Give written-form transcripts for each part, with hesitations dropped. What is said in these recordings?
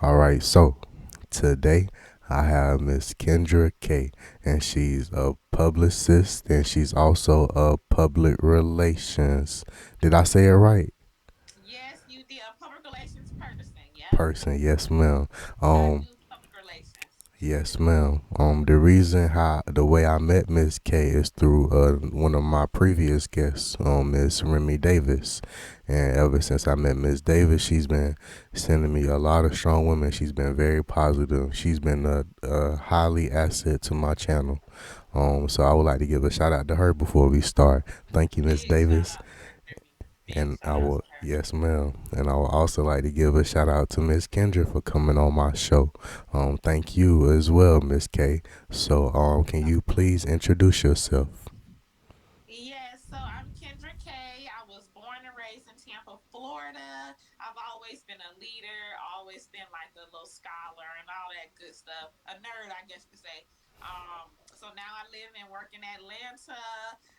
All right, so today I have Miss Kendra K, and she's a publicist and she's also a public relations. Did I say it right? Yes, you the public relations person. Yep, Person, yes, ma'am. I Um, do public relations. yes, ma'am. The reason how the way I met Miss K is through one of my previous guests, Miss Remy Davis, and ever since I met Miss Davis, she's been sending me a lot of strong women. She's been very positive. She's been a highly asset to my channel. So I would like to give a shout out to her before we start. Thank you, Miss Big shout Davis. out to Remy. Big And shout I out to will, her. yes, ma'am. And I would also like to give a shout out to Miss Kendra for coming on my show. Thank you as well, Miss K. So, can you please introduce yourself? Yes, so I'm Kendra K. I was born and raised in Tampa, Florida. I've always been a leader, always been like a little scholar and all that good stuff. A nerd, I guess you could say. So now I live and work in Atlanta.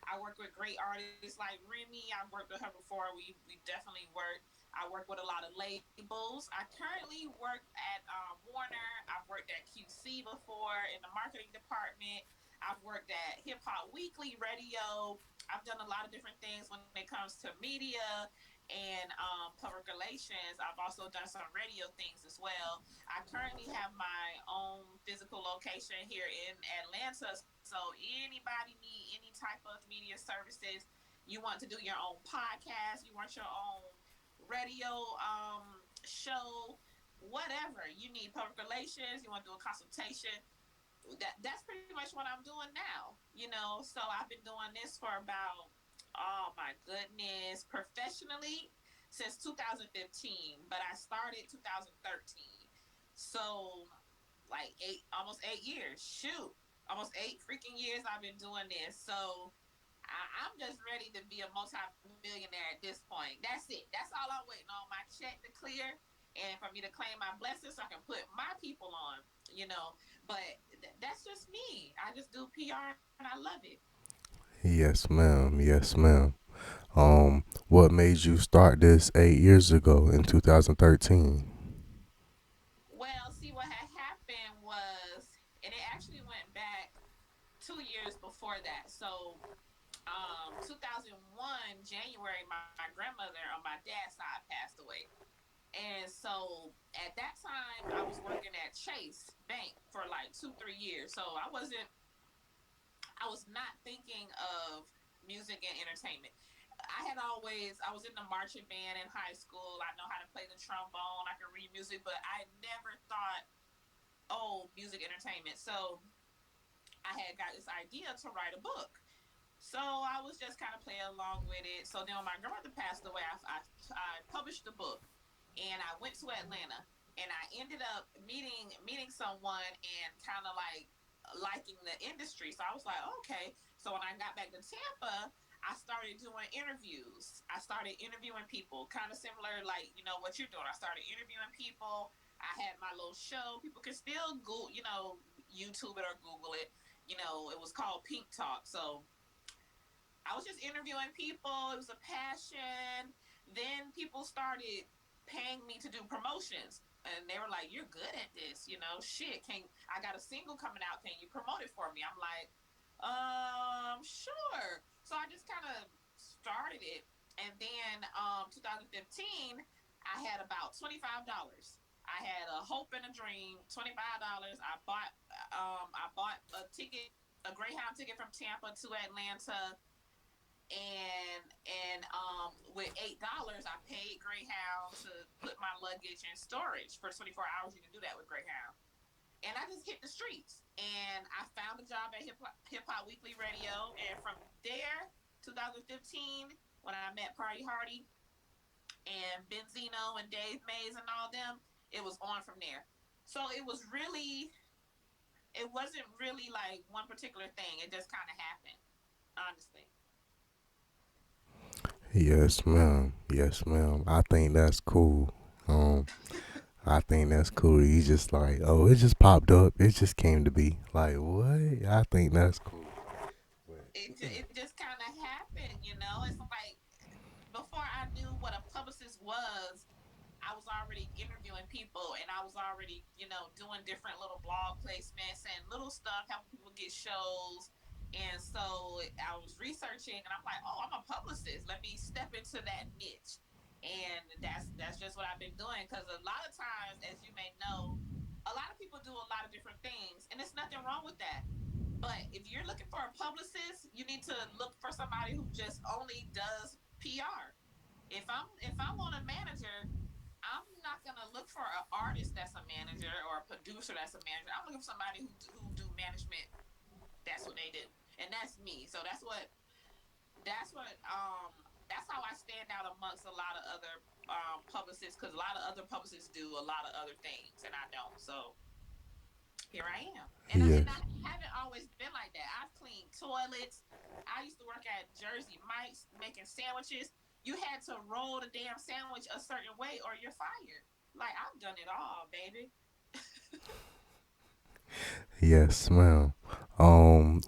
I work with great artists like Remy. I've worked with her before. We definitely work. I work with a lot of labels. I currently work at Warner. I've worked at QC before in the marketing department. I've worked at Hip Hop Weekly Radio. I've done a lot of different things when it comes to media and public relations. I've also done some radio things as well. I currently have my own physical location here in Atlanta. So anybody need any type of media services, you want to do your own podcast, you want your own radio show, whatever you need, public relations, you want to do a consultation, that's pretty much what I'm doing now. So I've been doing this for about, oh my goodness, professionally since 2015, but I started 2013. So like almost 8 years. Shoot, almost 8 freaking years I've been doing this. So I'm just ready to be a multi-millionaire at this point. That's it. That's all I'm waiting on. My check to clear and for me to claim my blessings so I can put my people on. But that's just me. I just do PR and I love it. Yes, ma'am. Yes, ma'am. What made you start this 8 years ago in 2013? Well, see, what had happened was, and it actually went back 2 years before that. So 2001 January, my grandmother on my dad's side passed away. And so at that time, I was working at Chase Bank for like 2 3 years. So I was not thinking of music and entertainment. I was in the marching band in high school. I know how to play the trombone. I can read music, but I never thought, oh, music entertainment. So I had got this idea to write a book. So I was just kind of playing along with it. So then when my grandmother passed away, I published the book and I went to Atlanta and I ended up meeting someone and kind of like liking the industry. So I was like, okay. So when I got back to Tampa, I started doing interviews. I started interviewing people, kind of similar like what you're doing. I started interviewing people. I had my little show. People can still YouTube it or Google it. It was called Pink Talk. So I was just interviewing people. It was a passion. Then people started paying me to do promotions. And they were like, "You're good at this, Shit, can I got a single coming out? Can you promote it for me?" I'm like, sure. So I just kind of started it, and then 2015, I had about $25. I had a hope and a dream. $25. I bought a ticket, a Greyhound ticket from Tampa to Atlanta, and with $8 I paid Greyhound to put my luggage in storage for 24 hours. You can do that with Greyhound. And I just hit the streets and I found a job at Hip Hop Weekly Radio. And from there, 2015, when I met Party Hardy and Benzino and Dave Mays and all them, it was on from there. So it wasn't really like one particular thing. It just kind of happened, honestly. Yes, ma'am. Yes, ma'am. I think that's cool. Um, I think that's cool. You just like, oh, it just popped up. It just came to be. Like, what? I think that's cool. It just kind of happened. It's like before I knew what a publicist was, I was already interviewing people and I was already, doing different little blog placements and little stuff, helping people get shows. And so I was researching and I'm like, oh, I'm a publicist. Let me step into that niche. And that's just what I've been doing. Because a lot of times, as you may know, a lot of people do a lot of different things, and there's nothing wrong with that. But if you're looking for a publicist, you need to look for somebody who just only does PR. If I want a manager, I'm not gonna look for an artist that's a manager or a producer that's a manager. I'm looking for somebody who do management. That's what they do, and that's me. So that's how I stand out amongst a lot of other publicists, because a lot of other publicists do a lot of other things and I don't. So here I am. And I Yes. haven't always been like that. I've cleaned toilets. I used to work at Jersey Mike's making sandwiches. You had to roll the damn sandwich a certain way or you're fired. Like, I've done it all, baby. Yes, ma'am.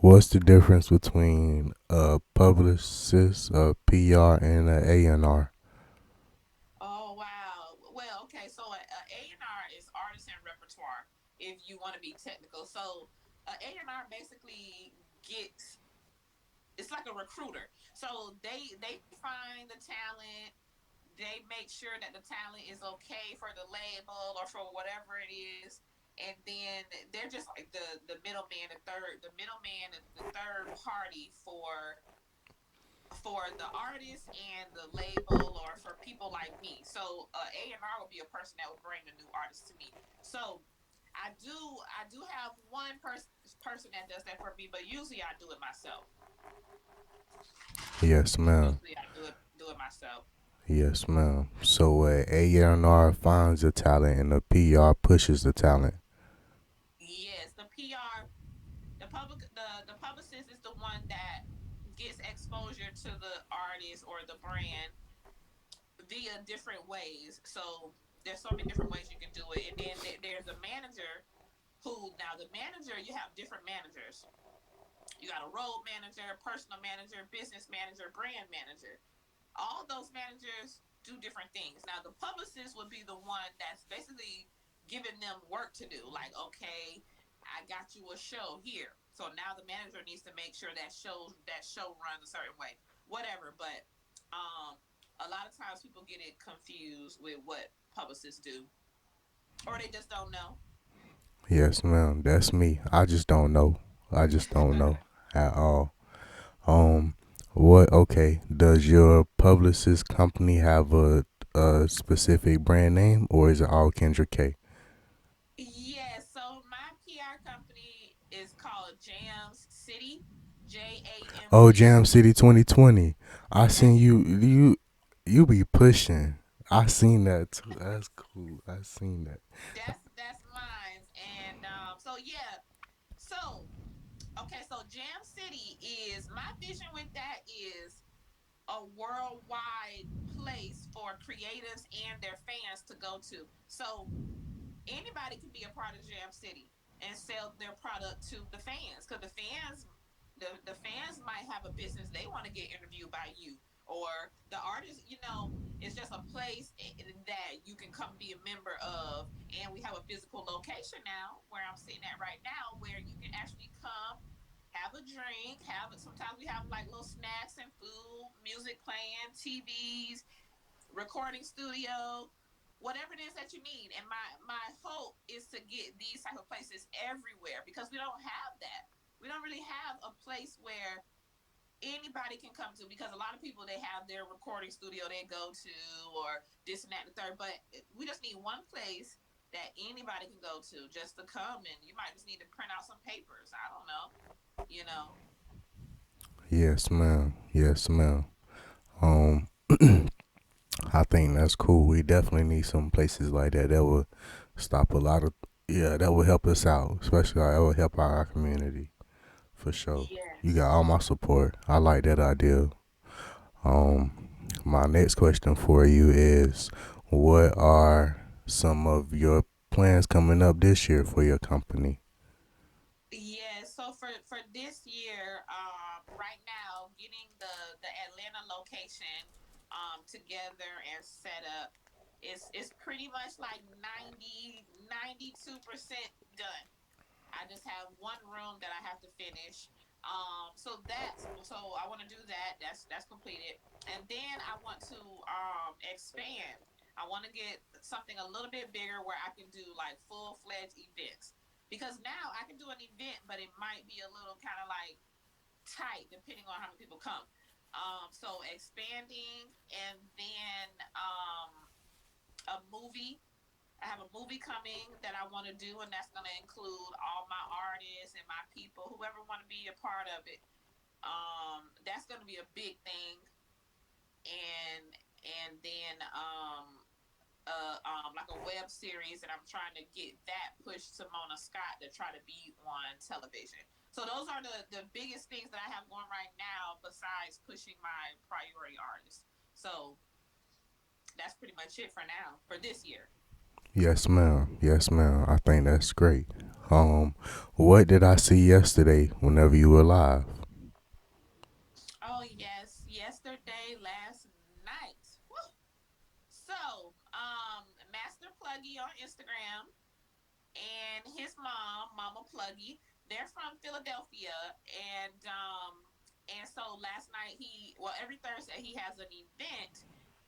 What's the difference between a publicist, a PR, and a A&R? Oh, wow. Well, okay. So A&R is artist and repertoire, if you want to be technical. So A&R basically gets, it's like a recruiter. So they find the talent, they make sure that the talent is okay for the label or for whatever it is, and then they're just like the middleman, the middleman, the third party for the artist and the label, or for people like me. So A&R will be a person that will bring the new artist to me. So I do have one person that does that for me, but usually I do it myself. Yes, ma'am. Usually I do it myself. Yes, ma'am. So a A&R finds the talent and a PR pushes the talent. Yes, the PR, the publicist is the one that gets exposure to the artist or the brand via different ways. So there's so many different ways you can do it. And then there's a manager who, now the manager, you have different managers. You got a road manager, personal manager, business manager, brand manager. All those managers do different things. Now, the publicist would be the one that's basically giving them work to do. Like, okay, I got you a show here. So now the manager needs to make sure that show runs a certain way. Whatever. But a lot of times people get it confused with what publicists do, or they just don't know. Yes, ma'am. That's me. I just don't know. I just don't know at all. Um, what? Okay. Does your publicist company have a specific brand name, or is it all Kendra K? Yeah, so my PR company is called Jams City, Oh, JAMZ Jam City City. 2020. I seen That's you be pushing. I seen that too. That's cool. I seen that. that's mine. And so yeah. So okay, so Jam City is, my vision with that is a worldwide place for creatives and their fans to go to. So anybody can be a part of Jam City and sell their product to the fans, because the fans might have a business they want to get interviewed by you, or the artist, it's just a place that you can come be a member of. And we have a physical location now where I'm sitting at right now, where you can actually come, have a drink, have it. Sometimes we have like little snacks and food, music playing, TVs, recording studio, whatever it is that you need. And my hope is to get these type of places everywhere, because we don't have that. We don't really have a place where anybody can come to, because a lot of people, they have their recording studio they go to, or this and that and the third. But we just need one place that anybody can go to just to come, and you might just need to print out some papers. I don't know, you know. Yes, ma'am. Yes, ma'am. Um, I think that's cool. We definitely need some places like that that will stop a lot of. Yeah, that will help us out, especially that will help our community for sure. You got Yes. all my support. I like that idea. Um, my next question for you is, what are some of your plans coming up this year for your company? Yeah, so for this year, right now, getting the Atlanta location together and set up It's pretty much like 92% done. I just have one room that I have to finish. So I want to do that. That's completed, and then I want to expand. I want to get something a little bit bigger where I can do like full fledged events. Because now I can do an event, but it might be a little kind of like tight depending on how many people come. So expanding, and then a movie. I have a movie coming that I want to do, and that's going to include all my artists and my people, whoever want to be a part of it. That's going to be a big thing, and then like a web series, and I'm trying to get that pushed to Mona Scott to try to be on television. So those are the biggest things that I have going right now, besides pushing my priority artists. So that's pretty much it for now for this year. Yes, ma'am. Yes, ma'am. I think that's great. Um, what did I see yesterday whenever you were live? Oh yes, yesterday, last night. Woo! So, Master Pluggy on Instagram and his mom, Mama Pluggy, they're from Philadelphia, and so last night every Thursday he has an event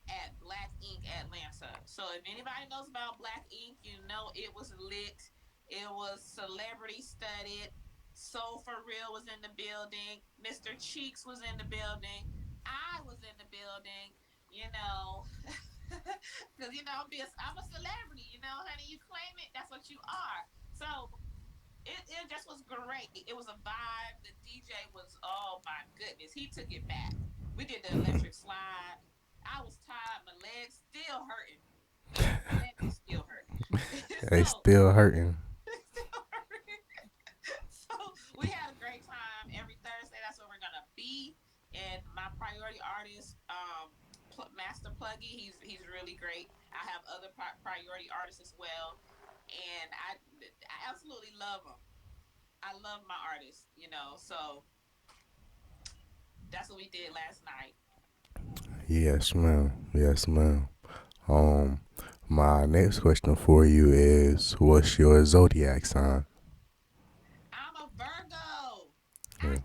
at Black Ink Atlanta. So if anybody knows about Black Ink, you know it was lit. It was celebrity studded. Soul for Real was in the building. Mr. Cheeks was in the building. I was in the building. You know, because I'm a celebrity. You know, honey, you claim it. That's what you are. So it just was great. It was a vibe. The DJ was, oh my goodness, he took it back. We did the electric slide. I was tired. My legs still hurting. My legs are still hurting. They so still hurting. still hurting. So we had a great time every Thursday. That's where we're gonna be. And my priority artist, Master Pluggy, he's really great. I have other priority artists as well, and I absolutely love them. I love my artists, so that's what we did last night. Yes, ma'am. Yes, ma'am. Um, my next question for you is, what's your zodiac sign? I'm a Virgo. Yeah. Act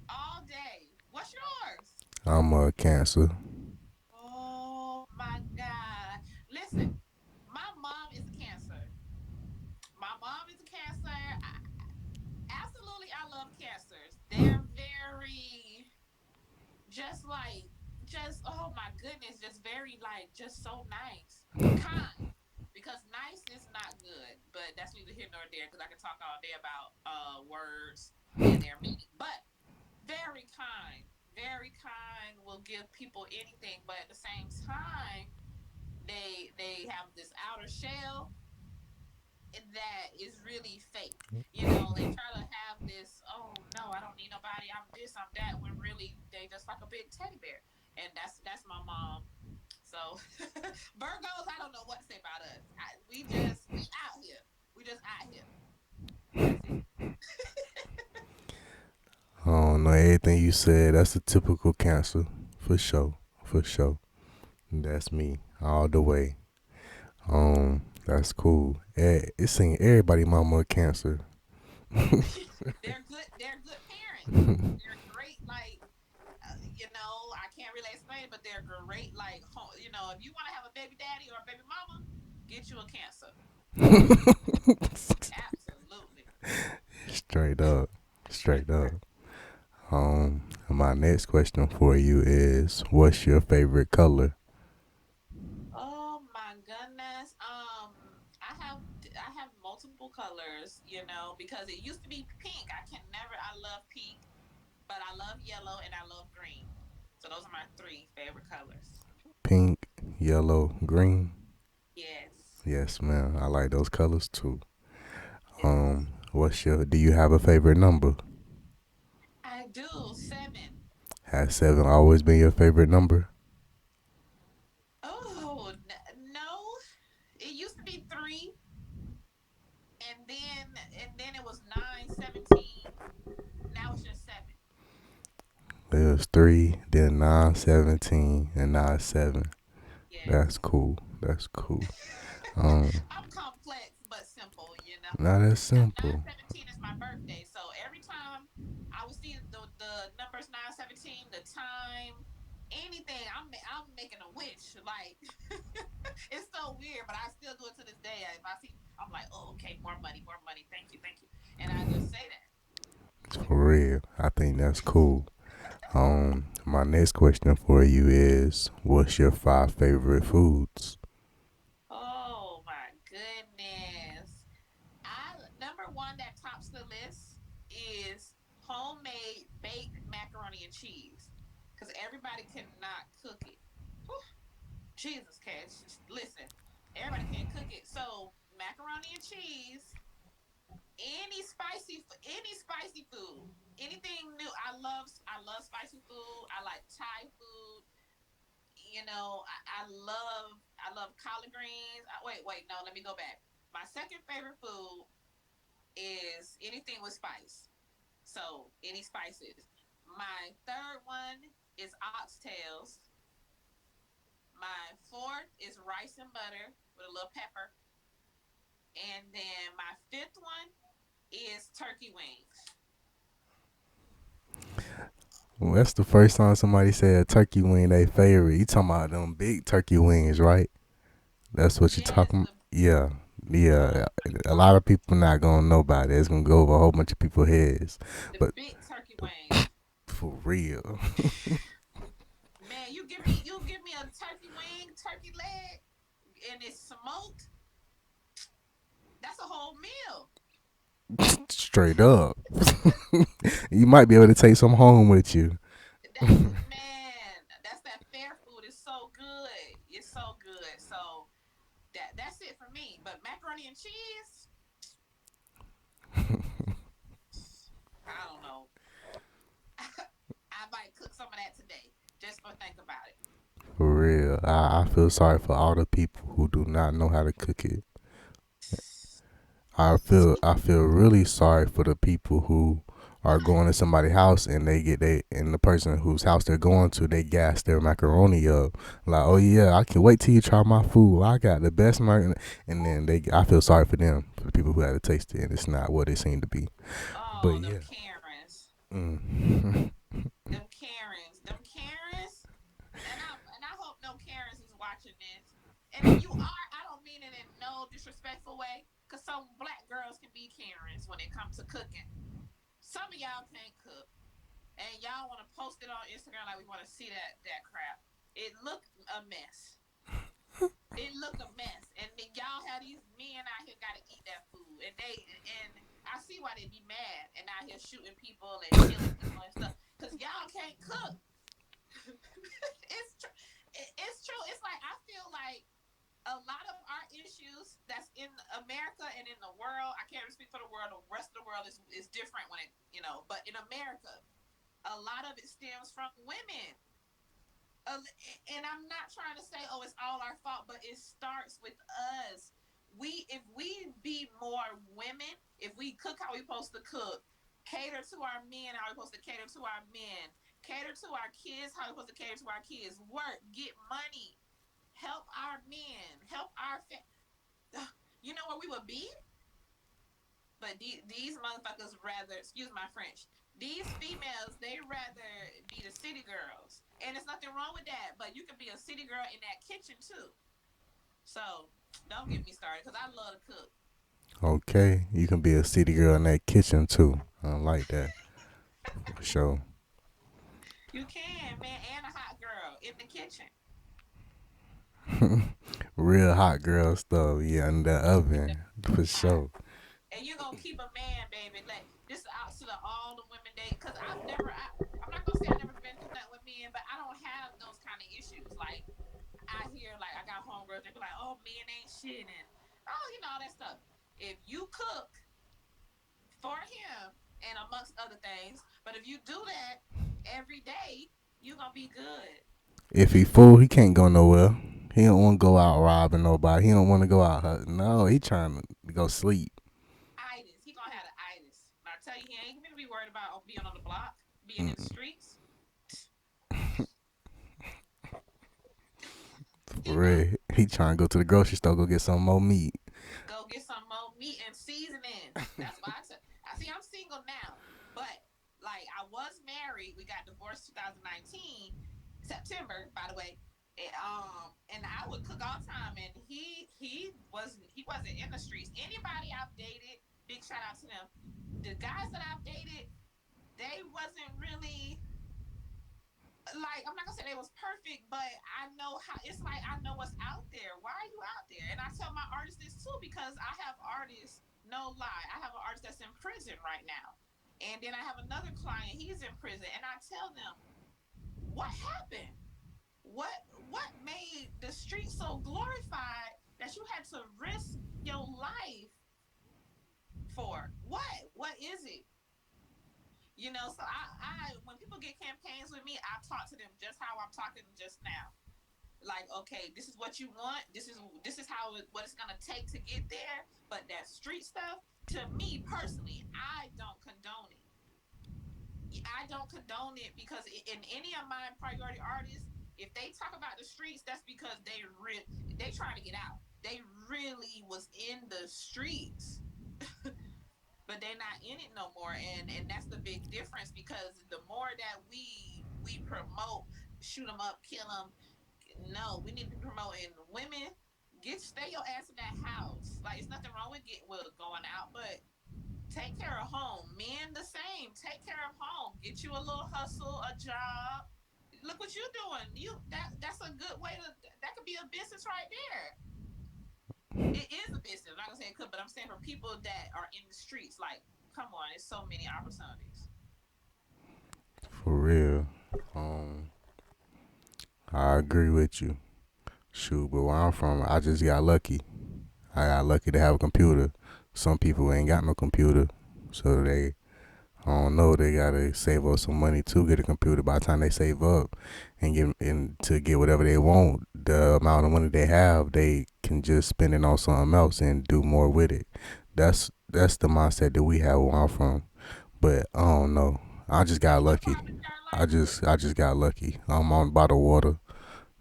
all day. What's yours? I'm a Cancer. Oh my God. Listen, my mom is a Cancer. My mom is a Cancer. Absolutely, I love Cancers. They're very, just like, just, oh my goodness, just very, like, just so nice. Kind. Because nice is not good, but that's neither here nor there, because I can talk all day about words and their meaning. But very kind, very kind, will give people anything, but at the same time, they have this outer shell that is really fake. They try to have this, oh no, I don't need nobody, I'm this, I'm that, when really they just like a big teddy bear. And that's my mom. So Virgos, I don't know what to say about us. We out here. We just out here. That's it. I don't know everything you said. That's a typical Cancer, for sure, for sure. That's me all the way. That's cool. It seems everybody mama a Cancer. They're good. They're good parents. They're great. Like, I can't really explain it, but they're great. Like, if you want to have a baby daddy or a baby mama, get you a Cancer. Absolutely. Straight up, straight up. My next question for you is, what's your favorite color? Oh my goodness. I have multiple colors, because it used to be pink. I love pink, but I love yellow and I love green. So those are my three favorite colors. Pink, yellow, green. Yes. Yes, ma'am. I like those colors too. Yes. Do you have a favorite number? I do. 7. Has 7 always been your favorite number? Oh, no. It used to be 3, and then it was 9, 17. Now it's just 7. It was 3, then 9, 17, and now it's 7. That's Yes. cool. That's cool. Um, I'm complex but simple, you know. Now that's Now simple. 9/17 is my birthday, so every time I would see the numbers 9/17, the time, anything, I'm making a wish. Like it's so weird, but I still do it to this day. If I see, I'm like, oh, okay, more money, thank you, and I just say that. For real. I think that's cool. My next question for you is, what's your five favorite foods? Oh my goodness. I number one that tops the list is homemade baked macaroni and cheese because everybody cannot cook it. Whew, Jesus, catch. Listen, everybody can't cook it. So macaroni and cheese, any spicy food, anything new. I love spicy food. I like Thai food. I love collard greens. Wait, no, let me go back. My second favorite food is anything with spice. So any spices. My third one is oxtails. My fourth is rice and butter with a little pepper. And then my fifth one is turkey wings. Well, that's the first time somebody said a turkey wing they favorite. You talking about them big turkey wings, right? That's what you Yes, talking. the Yeah, yeah. oh A lot of people not gonna know about it. It's gonna go over a whole bunch of people's heads, the but big turkey wings. for real, Man, you give me a turkey wing, turkey leg, and it's smoked. That's a whole meal. straight up, you might be able to take some home with you. That's man, that's that fair food. It's so good. It's so good. So that's it for me. But macaroni and cheese, I don't know. I might cook some of that today just for think about it. For real, I feel sorry for all the people who do not know how to cook it. I feel really sorry for the people who are going to somebody's house and the person whose house they're going to, they gas their macaroni up like, oh yeah, I can wait till you try my food, I got the best macaroni. And then I feel sorry for them, for the people who had to taste it and it's not what it seemed to be. But Oh, them yeah. Karens, mm. them Karens, and I hope no Karens is watching this. And if you are, I don't mean it in no disrespectful way, cause some black girls can be Karens when it comes to cooking. Some of y'all can't cook, and y'all want to post it on Instagram like we want to see that crap. It looked a mess. It look a mess, and then y'all have these men out here got to eat that food, and I see why they be mad and out here shooting people and killing people and stuff because y'all can't cook. It's true. It's like I feel like a lot of our issues that's in America and in the world. I can't speak for the world. The rest of the world is different when but in America, a lot of it stems from women. uh, and I'm not trying to say, oh, it's all our fault, but it starts with us. If we be more women, if we cook how we supposed to cook, cater to our men how we supposed to cater to our men, cater to our kids how we supposed to cater to our kids, work, get money, help our men, help our you know where we would be? But these motherfuckers rather, excuse my French, these females, they rather be the city girls. And there's nothing wrong with that, but you can be a city girl in that kitchen too. So don't get me started because I love to cook. Okay, you can be a city girl in that kitchen too. I like that for sure. You can, man, and a hot girl in the kitchen. Real hot girl stuff, yeah, in the oven for Hot. sure. And you're going to keep a man, baby. Like, this out to all the women date. Because I'm not going to say I've never been through that with men, but I don't have those kind of issues. Like, I hear, like, I got homegirls, they be like, oh, men ain't shit. And, oh, all that stuff. If you cook for him and amongst other things, but if you do that every day, you're going to be good. If he full, he can't go nowhere. He don't want to go out robbing nobody. He don't want to go out hunting. No, he trying to go sleep. Itis. He going to have the itis. And I tell you, he ain't going to be worried about being on the block, being in the Mm, streets. For real. He trying to go to the grocery store, go get some more meat. Go get some more meat and seasonings. That's why I see I'm single now. But like I was married. We got divorced 2019 September, by the way. And I would cook all the time, and he wasn't in the streets. Anybody I've dated, big shout out to them. The guys that I've dated, they wasn't really like, I'm not gonna say they was perfect, but I know how it's like. I know what's out there. Why are you out there? And I tell my artists this too, because I have artists, no lie, I have an artist that's in prison right now, and then I have another client, he's in prison, and I tell them, what happened? What made the street so glorified that you had to risk your life for? What is it? So I when people get campaigns with me, I talk to them just how I'm talking just now. Like, okay, this is what you want, this is what it's gonna take to get there. But that street stuff, to me personally, I don't condone it because in any of my priority artists, if they talk about the streets, that's because they trying to get out. They really was in the streets, but they're not in it no more. And that's the big difference, because the more that we promote shoot them up, kill them, no, we need to be promoting women. Stay your ass in that house. Like, it's nothing wrong with going out, but take care of home. Men the same. Take care of home. Get you a little hustle, a job. Look what you're doing. That's a good way to. That could be a business right there. It is a business. I'm not gonna say it could, but I'm saying for people that are in the streets, like, come on, there's so many opportunities. For real. Um, I agree with you. Shoot, but where I'm from, I just got lucky. I got lucky to have a computer. Some people ain't got no computer, so I don't know, they gotta save up some money to get a computer. By the time they save up and to get whatever they want, the amount of money they have, they can just spend it on something else and do more with it. That's the mindset that we have where I'm from. But I don't know. I just got What lucky. part of I Carolina? just I just got lucky. I'm on by the water.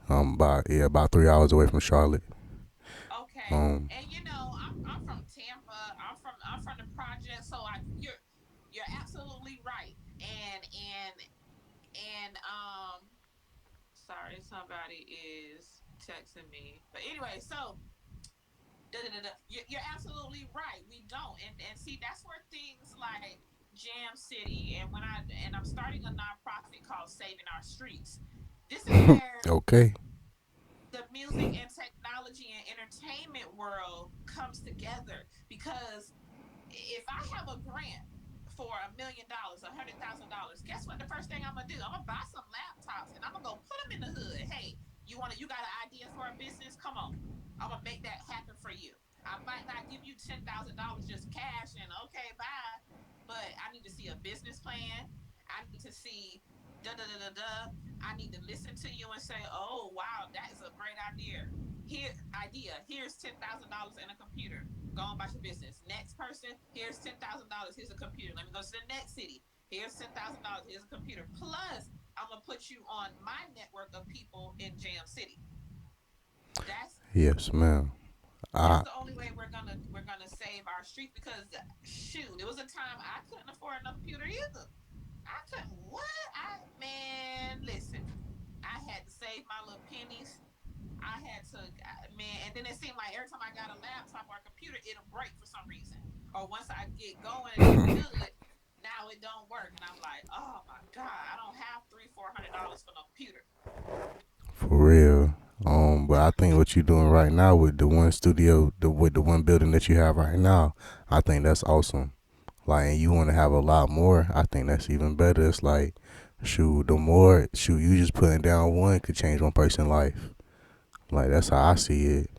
About 3 hours away from Charlotte. Okay. Um, And I'm from Tampa. I'm from the project, so you're absolutely right. And sorry, somebody is texting me. But anyway, so you're absolutely right. We don't. And see, that's where things like Jam City, and I'm starting a nonprofit called Saving Our Streets. This is where okay. the music and technology and entertainment world comes together, because if I have a grant for $1 million, $100,000, guess what? The first thing I'm gonna do, I'm gonna buy some laptops and I'm gonna go put them in the hood. Hey, you got an idea for a business? Come on, I'm gonna make that happen for you. I might not give you $10,000 just cash and okay, bye, but I need to see a business plan. I need to see da da da da da. I need to listen to you and say, oh wow, that is a great idea. Here's $10,000 in a computer. Go on about your business. Next person, here's $10,000. Here's a computer. Let me go to the next city. Here's $10,000. Here's a computer. Plus, I'm gonna put you on my network of people in Jam City. That's Yes, ma'am. that's I the only way we're gonna save our streets. Because shoot, there was a time I couldn't afford no computer either. I couldn't. What? Listen. I had to save my little pennies. I had to, man, and then it seemed like every time I got a laptop or a computer, it'll break for some reason. Or once I get going and it's good, now it don't work, and I'm like, oh my god, I don't have $300-400 for no computer. For real. But I think what you're doing right now with the one studio, with the one building that you have right now, I think that's awesome. Like, and you want to have a lot more. I think that's even better. It's like, shoot, the more, shoot, you just putting down one could change one person's life. Like, that's how I see it.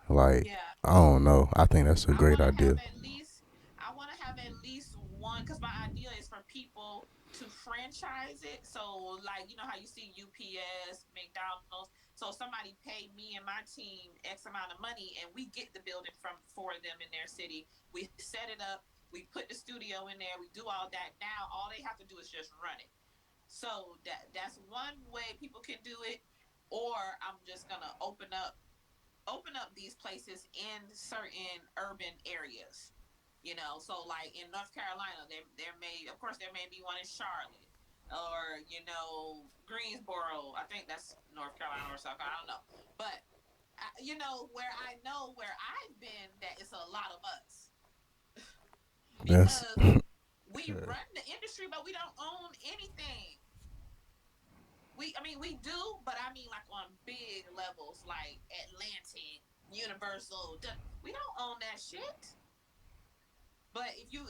Like, Yeah, I don't know. I think that's a I great want to have idea. at least I want to have at least one, because my idea is for people to franchise it. So like, how you see UPS, McDonald's. So somebody pay me and my team X amount of money, and we get the building for them in their city. We set it up. We put the studio in there. We do all that. Now all they have to do is just run it. So that's one way people can do it. or I'm just gonna open up these places in certain urban areas. So like in North Carolina, there may, of course, there may be one in Charlotte, or Greensboro. I think that's North Carolina or South Carolina. I don't know, but where I know where I've been, that it's a lot of us That's because we run the industry, but we don't own anything. I mean, we do, but I mean, like on big levels, like Atlantic, Universal. We don't own that shit. But if you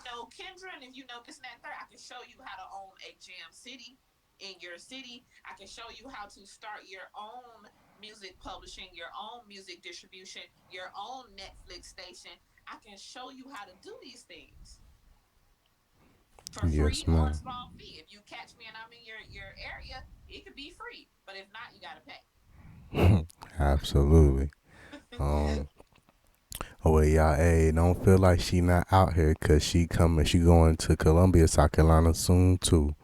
know Kendra, and if you know this and that and third, I can show you how to own a jam city in your city. I can show you how to start your own music publishing, your own music distribution, your own Netflix station. I can show you how to do these things for free yes, or a ma'am. small fee. If you catch me and I'm in your area, it could be free. But if not, you gotta pay. Absolutely. Um, oh well, y'all, hey, don't feel like she not out here, cause she coming. She going to Columbia, South Carolina soon too.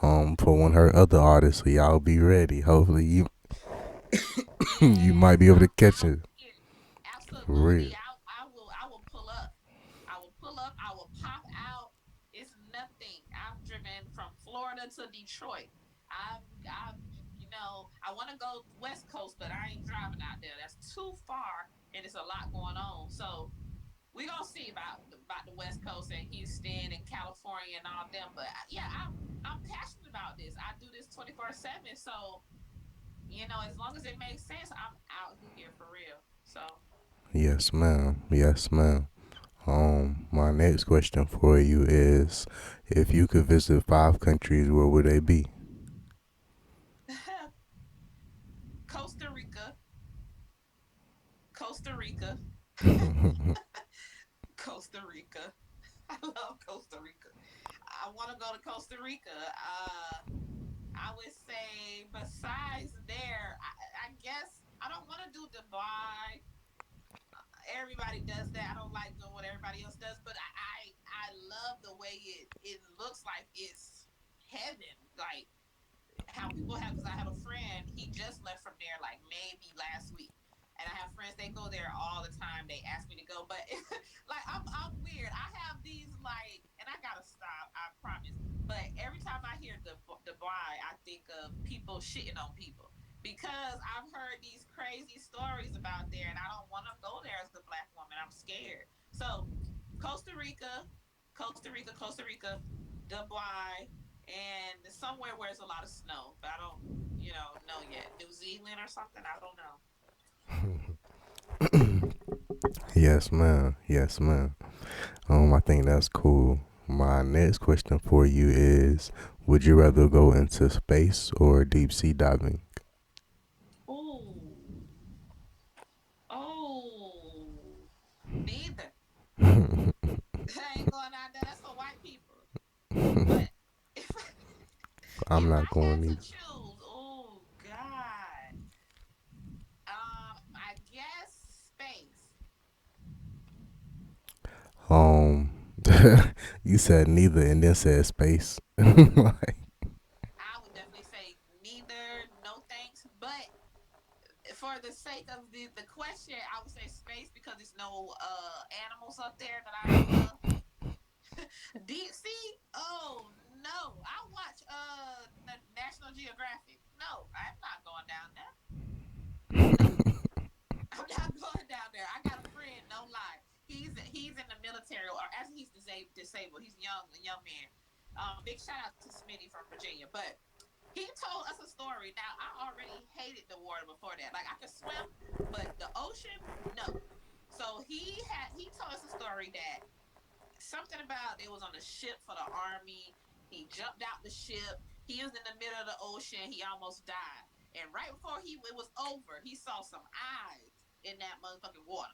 For one of her other artists, so y'all be ready. Hopefully, you might Yes, be able to I'm catch out it here. for real. Absolutely. I will pull up. I will pull up. I will pop out. It's nothing. I've driven from Florida to Detroit. I've I want to go West Coast, but I ain't driving out there. That's too far, and it's a lot going on. So we gonna see about the West Coast and Houston and California and all them. But yeah, I'm passionate about this. I do this 24/7. So as long as it makes sense, I'm out here for real. So Yes, ma'am. Yes, ma'am. My next question for you is, if you could visit 5 countries, where would they be? Costa Rica, Costa Rica, Costa Rica. I love Costa Rica. I want to go to Costa Rica. I would say besides there, I guess I don't want to do Dubai. Everybody does that. I don't like doing what everybody else does, but I love the way it looks like it's heaven. Like how people have, because I have a friend, he just left from there like maybe last week. And I have friends, they go there all the time. They ask me to go, but like I'm weird. I have these like, and I gotta stop. I promise. But every time I hear Dubai, I think of people shitting on people because I've heard these crazy stories about there, and I don't want to go there as a black woman. I'm scared. So Costa Rica, Costa Rica, Costa Rica, Dubai, and somewhere where there's a lot of snow. But I don't, know yet. New Zealand or something. I don't know. Yes, ma'am. Yes, ma'am. I think that's cool. My next question for you is, would you rather go into space or deep sea diving? Ooh, oh, neither. I ain't going out there. That's for white people. But if I'm if not I had going to either. choose, oh God, I guess space. Um, you said neither and then said space. Like, I would definitely say neither. No thanks. But for the sake of the question, I would say space because there's no animals up there that I know of. Deep sea? Oh no! I watch National Geographic. No, I'm not going down there. No, I'm not going down there. I got a friend, no lie. He's in the military, or as he's disabled. He's young, a young man. Big shout out to Smitty from Virginia. But he told us a story. Now I already hated the water before that. Like I could swim, but the ocean, no. So he told us a story that something about it was on a ship for the army. He jumped out the ship. He was in the middle of the ocean. He almost died. And right before it was over, he saw some eyes in that motherfucking water.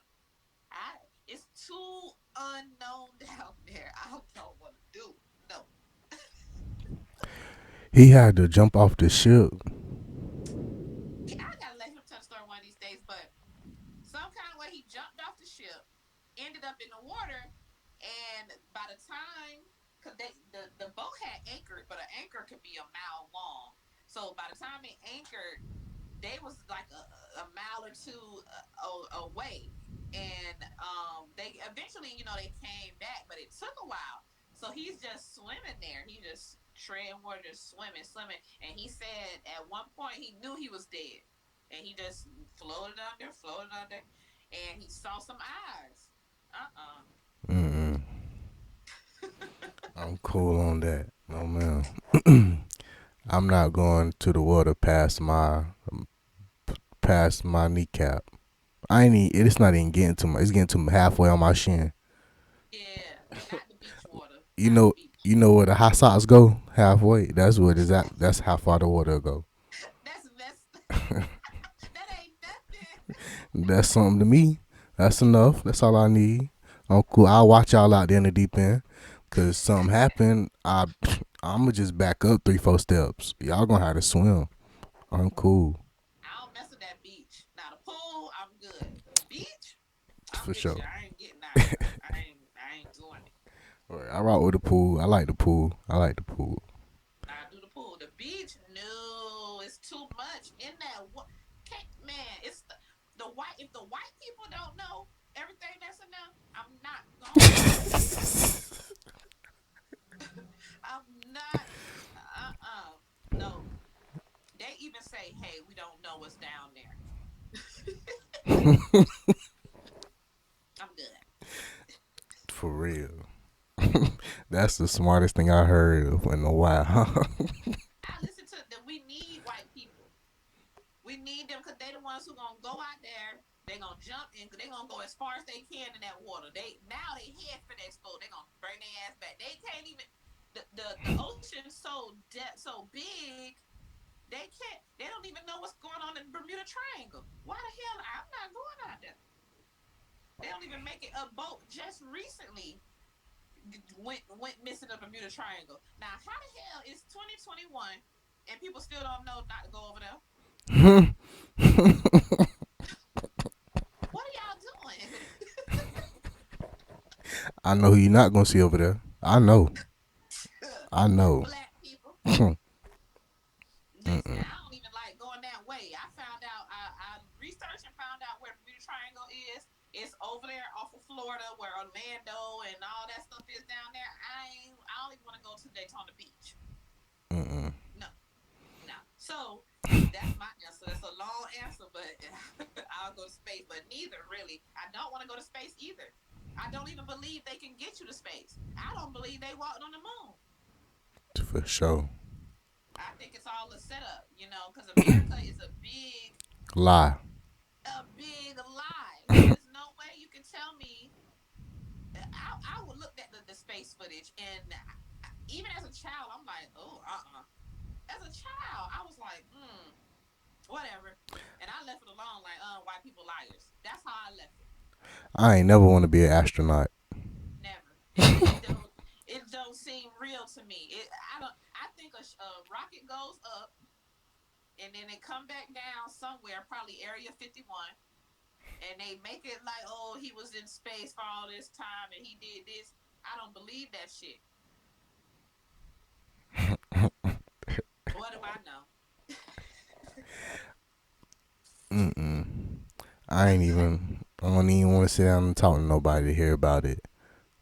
It's too unknown down there. I don't know what to do. No. he had to jump off the ship. I gotta let him tell the story one of these days, but some kind of way he jumped off the ship, ended up in the water, and by the time, because the boat had anchored, but an anchor could be a mile long. So by the time it anchored, they was like a mile or two away, and they eventually, they came back, but it took a while. So he's just swimming there. He just treading water, just swimming, swimming. And he said at one point he knew he was dead, and he just floated under, and he saw some eyes. Mm-mm. I'm cool on that. No, man. I'm not going to the water past my kneecap. I ain't. It's not even getting to my. It's getting to halfway on my shin. Yeah, not the beach water, You not the know. beach. You know where the hot socks go? Halfway. That's what is that. That's how far the water go. That's that ain't nothing. That's something to me. That's enough. That's all I need. I'm cool. I'll watch y'all out there in the deep end. Cause something happened, I'ma just back up 3, 4 steps. Y'all gonna have to swim. I'm cool. I don't mess with that beach. Now the pool, I'm good. The beach, I'm For with sure. you. I ain't getting out there. I ain't doing it. Right, I rock with the pool. I like the pool. I like the pool. I do the pool. The beach, no, it's too much in that. What? Can't, man, it's the white. If the white people don't know everything that's in there, I'm not going. I'm not. No. They even say, "Hey, we don't know what's down there." I'm good. For real. That's the smartest thing I heard in a while. I listen to that. We need white people. We need them because they the ones who gonna go out there. They gonna jump in. They gonna go as far as they can in that water. They head for that explode. They gonna bring their ass back. They can't even. The ocean's so big. They can't. They don't even know what's going on in the Bermuda Triangle. Why the hell? I'm not going out there. They don't even make it a boat. Just recently went missing the Bermuda Triangle. Now, how the hell is 2021 and people still don't know not to go over there? What are y'all doing? I know who you're not gonna see over there. I know. I know. Black people. Mm-mm. Listen, I don't even like going that way. I found out, I researched and found out where Bermuda Triangle is. It's over there off of Florida, where Orlando and all that stuff is down there. I don't even want to go to Daytona Beach. Mm-mm. No, no. So that's my answer. That's a long answer, but I'll go to space. But neither really. I don't want to go to space either. I don't even believe they can get you to space. I don't believe they walked on the moon. For sure. I think it's all a setup, because America is Lie. a big lie. There is no way you can tell me. I would look at the space footage, and even as a child, I'm like, oh, As a child, I was like, whatever, and I left it alone. Like, white people liars. That's how I left it. I ain't never want to be an astronaut. Never. It don't seem real to me. I don't. I think a rocket goes up and then it come back down somewhere, probably Area 51, and they make it like, oh, he was in space for all this time and he did this. I don't believe that shit. What do I know? Mm-mm. I ain't even. I don't even want to sit down and talk to nobody to hear about it.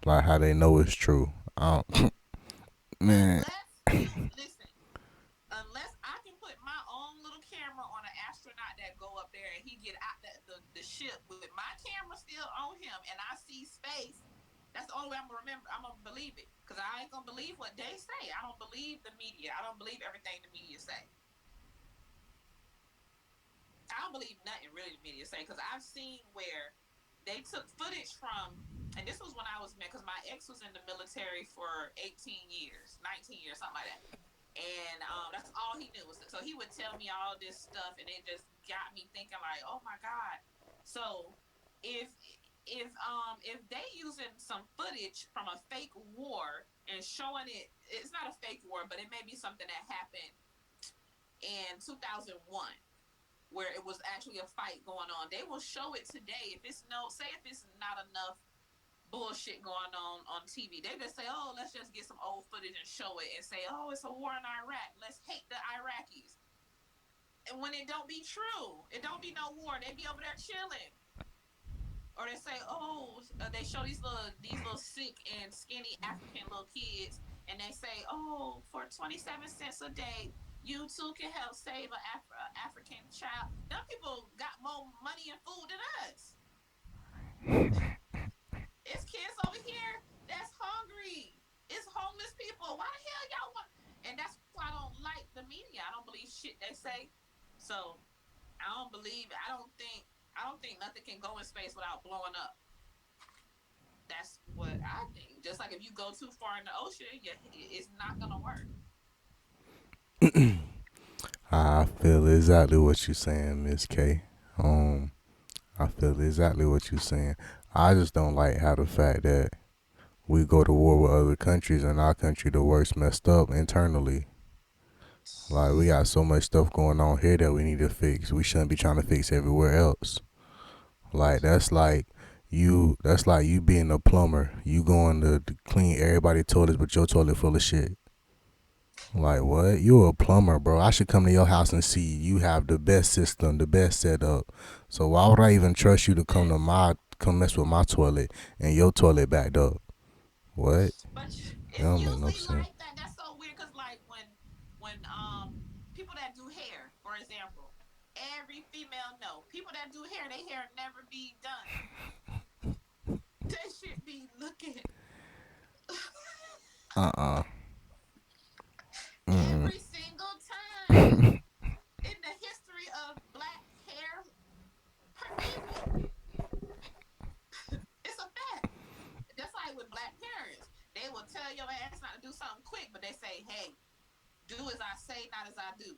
Like how they know it's true. I don't, man. unless you listen, unless I can put my own little camera on an astronaut that go up there and he get out the ship with my camera still on him and I see space. That's the only way I'm gonna remember. I'm gonna believe it because I ain't gonna believe what they say. I don't believe the media. I don't believe everything the media say. I don't believe nothing really the media say because I've seen where they took footage from, and this was when I was met because my ex was in the military for 18 years, 19 years, something like that. And that's all he knew was so he would tell me all this stuff, and it just got me thinking like, oh my god. So if if they using some footage from a fake war and showing it's not a fake war, but it may be something that happened in 2001 where it was actually a fight going on. They will show it today. If it's no, say if it's not enough bullshit going on TV, they just say, oh, let's just get some old footage and show it and say, oh, it's a war in Iraq. Let's hate the Iraqis. And when it don't be true, it don't be no war. They be over there chilling. Or they say, oh, they show these little sick and skinny African little kids, and they say, oh, for 27 cents a day, you too can help save an African child. Them people got more money and food than us. It's kids over here that's hungry. It's homeless people. Why the hell y'all want? And that's why I don't like the media. I don't believe shit they say. So I don't believe. I don't think. I don't think nothing can go in space without blowing up. That's what I think. Just like if you go too far in the ocean, it's not gonna work. I feel exactly what you're saying, Miss K. Um, I feel exactly what you're saying. I just don't like how the fact that we go to war with other countries and our country the worst messed up internally. Like we got so much stuff going on here that we need to fix. We shouldn't be trying to fix everywhere else. Like that's like you being a plumber. You going to clean everybody's toilets but your toilet full of shit. Like what? You a plumber, bro. I should come to your house and see you have the best system, the best setup. So why would I even trust you to Yes, come mess with my toilet and your toilet backed up? What? but That it's don't make no usually sense. like that. That's so weird because like when people that do hair, for example, every female know people that do hair, they hair never be done. They should be looking Uh-uh. Mm-mm. every single time in the history of black hair people. It's a fact. Just like with black parents, they will tell your ass not to do something quick, but they say, "Hey, do as I say, not as I do."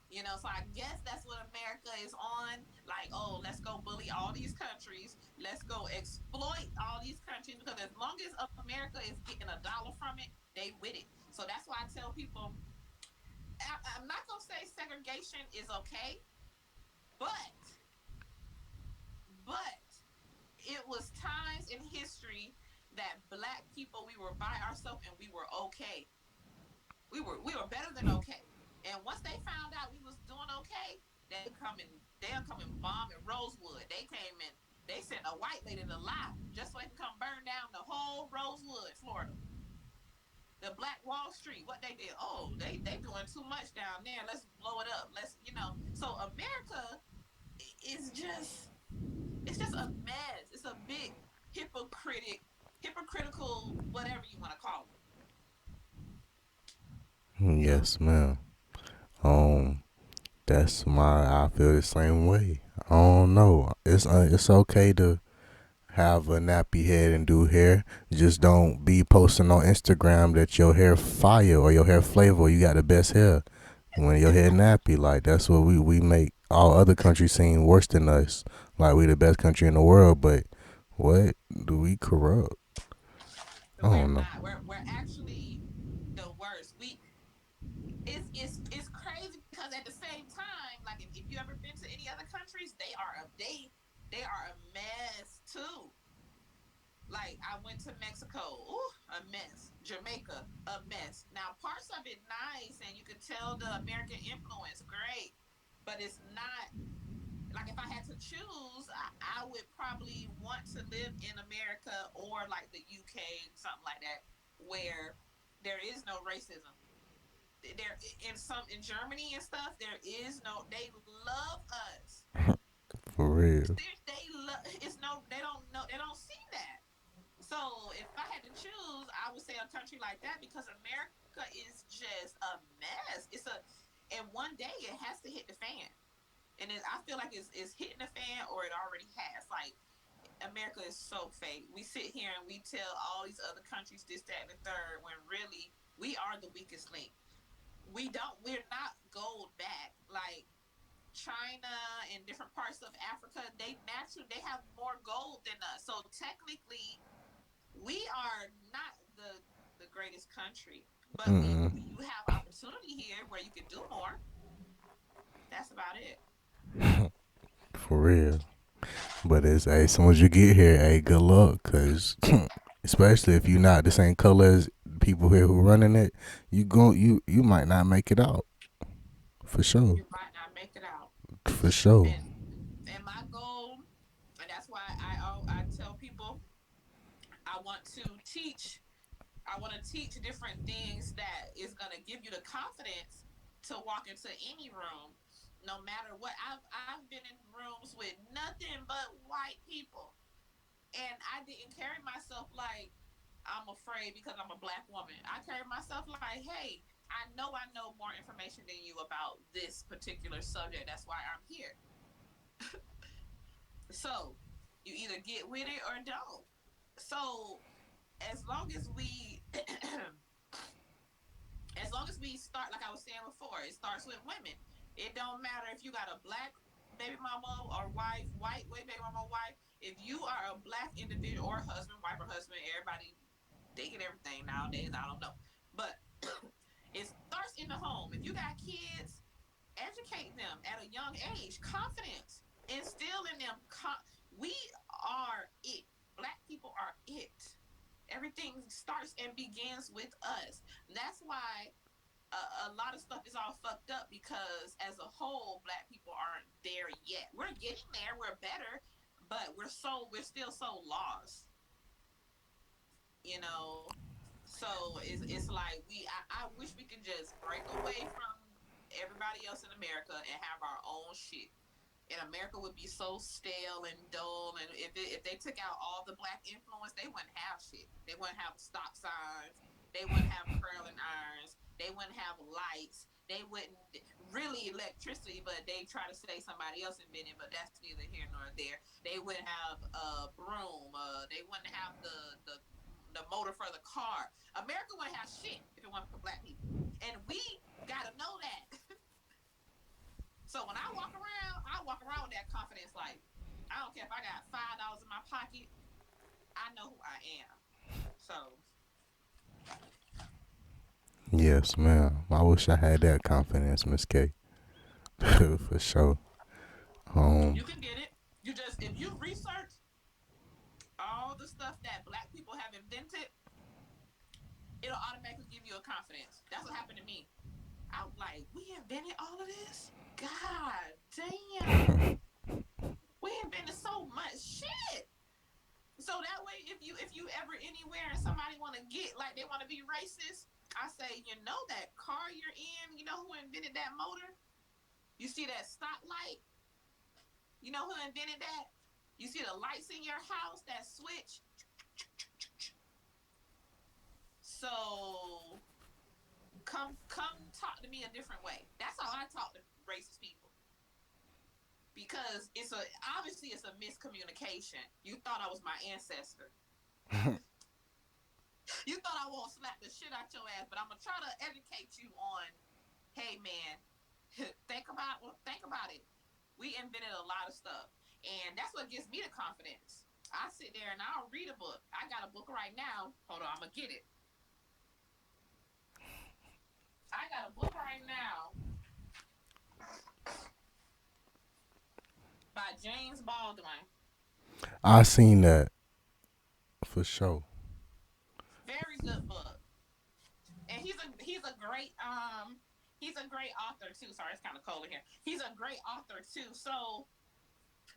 You know, so I guess that's what America is on. Like, oh, let's go bully all these countries. Let's go exploit all these countries because as long as America is getting $1 from it, they with it. So that's why I tell people, I'm not gonna say segregation is okay, but but it was times in history that black people we were by ourselves and we were okay. We were better than okay. And once they found out we was doing okay, they'll come and bomb in Rosewood. They came in, they sent a white lady to lie just so they can come burn down the whole Rosewood, Florida. The Black Wall Street, what they did. Oh, they doing too much down there. Let's blow it up. So America is just it's just a mess. It's a big hypocritical, whatever you want to call it. So Yes, ma'am. Um, that's my. I feel the same way. I don't know. It's okay to have a nappy head and do hair. Just don't be posting on Instagram that your hair fire or your hair flavor. Or you got the best hair when your hair nappy. Like that's what we make all other countries seem worse than us. Like we the best country in the world, but what do we corrupt? I we're don't know. not. We're actually the worst. It's crazy because at the same time, like if you ever been to any other countries, they are a mess too. Like I went to Mexico, ooh, a mess. Jamaica, a mess. Now parts of it nice, and you could tell the American influence, great, but it's not. Like if I had to choose, I would probably want to live in America or like the UK, something like that, where there is no racism. There in Germany and stuff, there is no. They love us. For real. It's no. They don't know. They don't see that. So if I had to choose, I would say a country like that because America is just a mess. And one day it has to hit the fan, and I feel like it's hitting the fan or it already has. Like America is so fake. We sit here and we tell all these other countries this, that, and the third, when really we are the weakest link. We're not gold back like China and different parts of Africa. They have more gold than us. So technically, we are not the greatest country, but Mm-mm. you have opportunity here where you can do more. That's about it. For real. But it's hey, as soon as you get here, hey, good luck, cause especially if you're not the same color as people here who running it, you might not make it out for sure. You might not make it For sure. And my goal, and that's why I tell people I want to teach. I want to teach different things that is going to give you the confidence to walk into any room, no matter what. I've been in rooms with nothing but white people, and I didn't carry myself like I'm afraid because I'm a black woman. I carry myself like, hey, I know more information than you about this particular subject. That's why I'm here. So you either get with it or don't. So as long as we as long as we start, like I was saying before, it starts with women. It don't matter if you got a black baby mama or wife, white baby mama or wife. If you are a black individual or husband, wife or husband, everybody they get everything nowadays. I don't know, but it starts in the home. If you got kids, educate them at a young age. Confidence, instill in them. We are it. Black people are it. Everything starts and begins with us. That's why a lot of stuff is all fucked up because as a whole, black people aren't there yet. We're getting there. We're better, but we're still so lost. You know. So it's like I wish we could just break away from everybody else in America and have our own shit. And America would be so stale and dull. And if they took out all the black influence, they wouldn't have shit. They wouldn't have stop signs. They wouldn't have curling irons. They wouldn't have lights. They wouldn't really electricity, but they try to say somebody else invented, but that's neither here nor there. They wouldn't have a broom. They wouldn't have the motor for the car. America wouldn't have shit if it wasn't for black people, and we gotta know that. So when I walk around with that confidence. Like, I don't care if I got $5 in my pocket. I know who I am. So Yes, ma'am. I wish I had that confidence, Miss K. For sure. Um, you can get it. You just if you research all the stuff that black people have invented, it'll automatically give you a confidence. That's what happened to me. I was like, we invented all of this? God damn. We invented so much shit. So that way, if you ever anywhere and somebody want to get like they want to be racist, I say, you know that car you're in, you know who invented that motor? You see that stoplight? You know who invented that? You see the lights in your house, that switch? So come talk to me a different way. That's how I talk to racist people. Because it's a miscommunication. You thought I was my ancestor. You thought I won't slap the shit out your ass, but I'm gonna try to educate you on, hey man, think about it. We invented a lot of stuff, and that's what gives me the confidence. I sit there and I'll read a book. I got a book right now. Hold on, I'm gonna get it. I got a book right now by James Baldwin. I seen that for sure. Very good book, and he's a great author too. Sorry, it's kind of cold in here. He's a great author too. So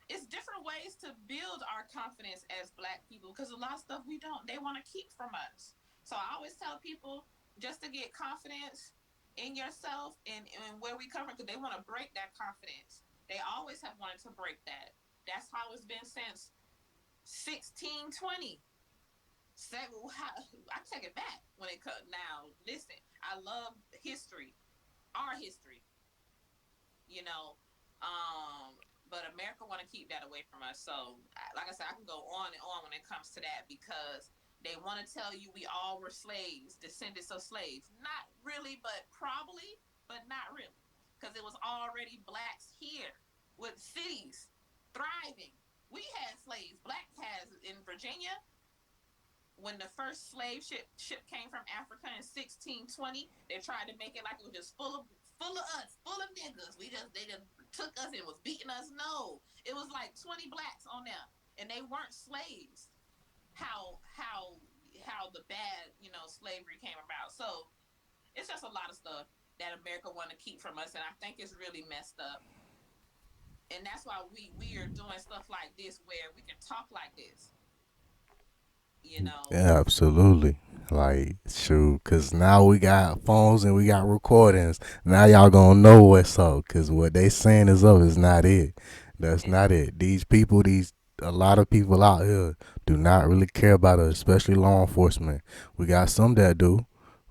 it's different ways to build our confidence as black people because a lot of stuff we don't they want to keep from us. So I always tell people just to get confidence in yourself and where we come from because they want to break that confidence. They always have wanted to break that. That's how it's been since 1620. I take it back when it comes now. Listen, I love history, our history, you know. But America want to keep that away from us. So, like I said, I can go on and on when it comes to that because they want to tell you we all were slaves, descendants of slaves. Not really, but probably, but not really, because it was already blacks here with cities thriving. We had slaves. Black has in Virginia when the first ship came from Africa in 1620, they tried to make it like it was just full of us, full of niggas. They just took us and was beating us. No, it was like 20 blacks on there, and they weren't slaves. How the bad slavery came about. So it's just a lot of stuff that America want to keep from us, and I think it's really messed up. And that's why we are doing stuff like this where we can talk like this, you know. Yeah, absolutely. Like, shoot, cause now we got phones and we got recordings. Now y'all gonna know what's up, cause what they saying is up is not it. That's It's not it. These people, these a lot of people out here do not really care about us, especially law enforcement. We got some that do,